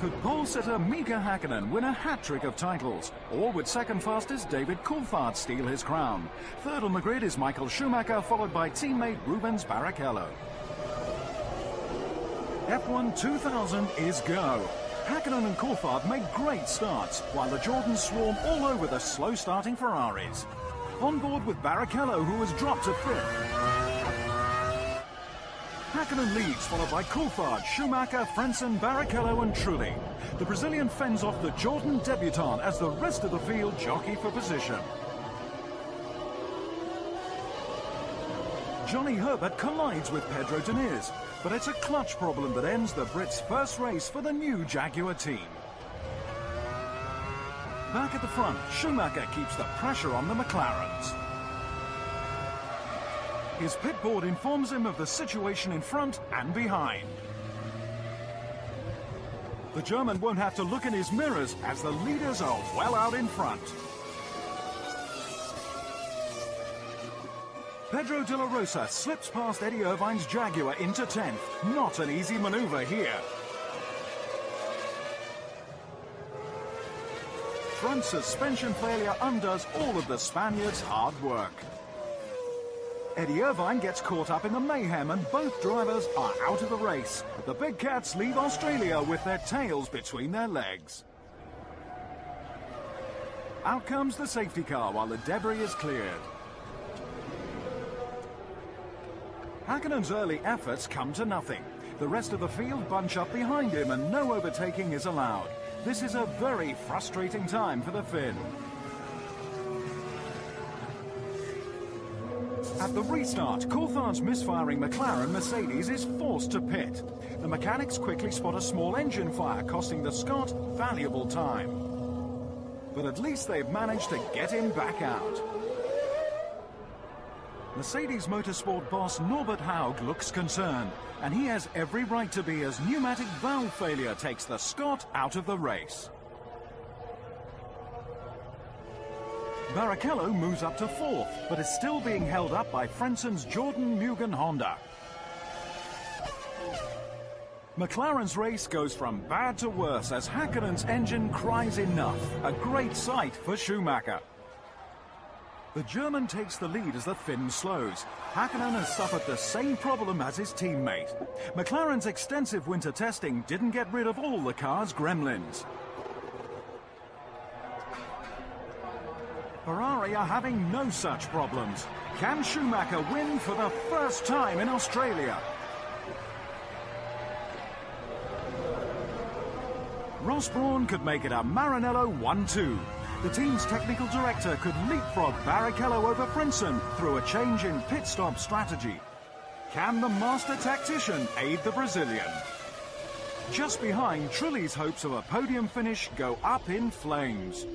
Could pole sitter Mika Hakkinen win a hat-trick of titles? Or would second fastest David Coulthard steal his crown? Third on the grid is Michael Schumacher, followed by teammate Rubens Barrichello. F1 2000 is go. Hakkinen and Coulthard made great starts, while the Jordans swarm all over the slow-starting Ferraris. On board with Barrichello, who has dropped to fifth. Hakkinen leads, followed by Coulthard, Schumacher, Frentzen, Barrichello and Trulli. The Brazilian fends off the Jordan debutant as the rest of the field jockey for position. Johnny Herbert collides with Pedro Diniz, but it's a clutch problem that ends the Brits' first race for the new Jaguar team. Back at the front, Schumacher keeps the pressure on the McLarens. His pit board informs him of the situation in front and behind. The German won't have to look in his mirrors as the leaders are well out in front. Pedro de la Rosa slips past Eddie Irvine's Jaguar into 10th. Not an easy maneuver here. Front suspension failure undoes all of the Spaniards' hard work. Eddie Irvine gets caught up in the mayhem and both drivers are out of the race. The Big Cats leave Australia with their tails between their legs. Out comes the safety car while the debris is cleared. Hakkinen's early efforts come to nothing. The rest of the field bunch up behind him and no overtaking is allowed. This is a very frustrating time for the Finn. At the restart, Coulthard's misfiring McLaren Mercedes is forced to pit. The mechanics quickly spot a small engine fire, costing the Scot valuable time. But at least they've managed to get him back out. Mercedes Motorsport boss Norbert Haug looks concerned, and he has every right to be as pneumatic valve failure takes the Scot out of the race. Barrichello moves up to 4th, but is still being held up by Frentzen's Jordan Mugen Honda. McLaren's race goes from bad to worse as Hakkinen's engine cries enough. A great sight for Schumacher. The German takes the lead as the Finn slows. Hakkinen has suffered the same problem as his teammate. McLaren's extensive winter testing didn't get rid of all the car's gremlins. Ferrari are having no such problems. Can Schumacher win for the first time in Australia? Ross Brawn could make it a Maranello 1-2. The team's technical director could leapfrog Barrichello over Frentzen through a change in pit stop strategy. Can the master tactician aid the Brazilian? Just behind, Trulli's hopes of a podium finish go up in flames.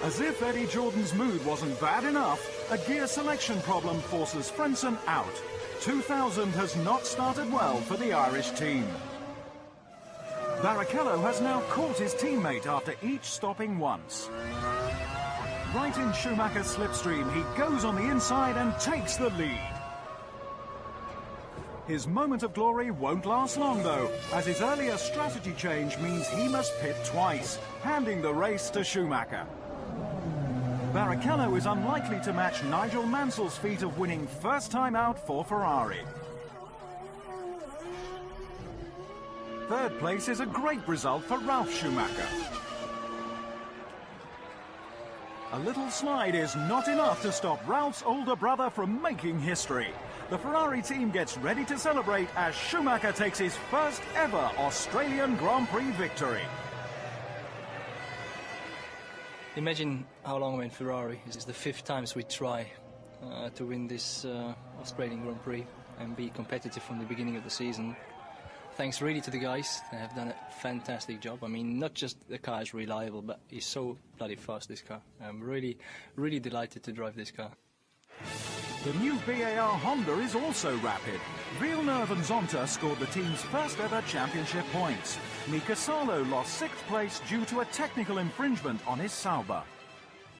As if Eddie Jordan's mood wasn't bad enough, a gear selection problem forces Frentzen out. 2000 has not started well for the Irish team. Barrichello has now caught his teammate after each stopping once. Right in Schumacher's slipstream, he goes on the inside and takes the lead. His moment of glory won't last long though, as his earlier strategy change means he must pit twice, handing the race to Schumacher. Barrichello is unlikely to match Nigel Mansell's feat of winning first time out for Ferrari. Third place is a great result for Ralf Schumacher. A little slide is not enough to stop Ralph's older brother from making history. The Ferrari team gets ready to celebrate as Schumacher takes his first ever Australian Grand Prix victory. Imagine how long I'm in Ferrari. This is the 5th time we try to win this Australian Grand Prix and be competitive from the beginning of the season. Thanks really to the guys. They have done a fantastic job. I mean, not just the car is reliable, but it's so bloody fast, this car. I'm really, really delighted to drive this car. The new BAR Honda is also rapid. Villeneuve and Zonta scored the team's first ever championship points. Mika Salo lost 6th place due to a technical infringement on his Sauber.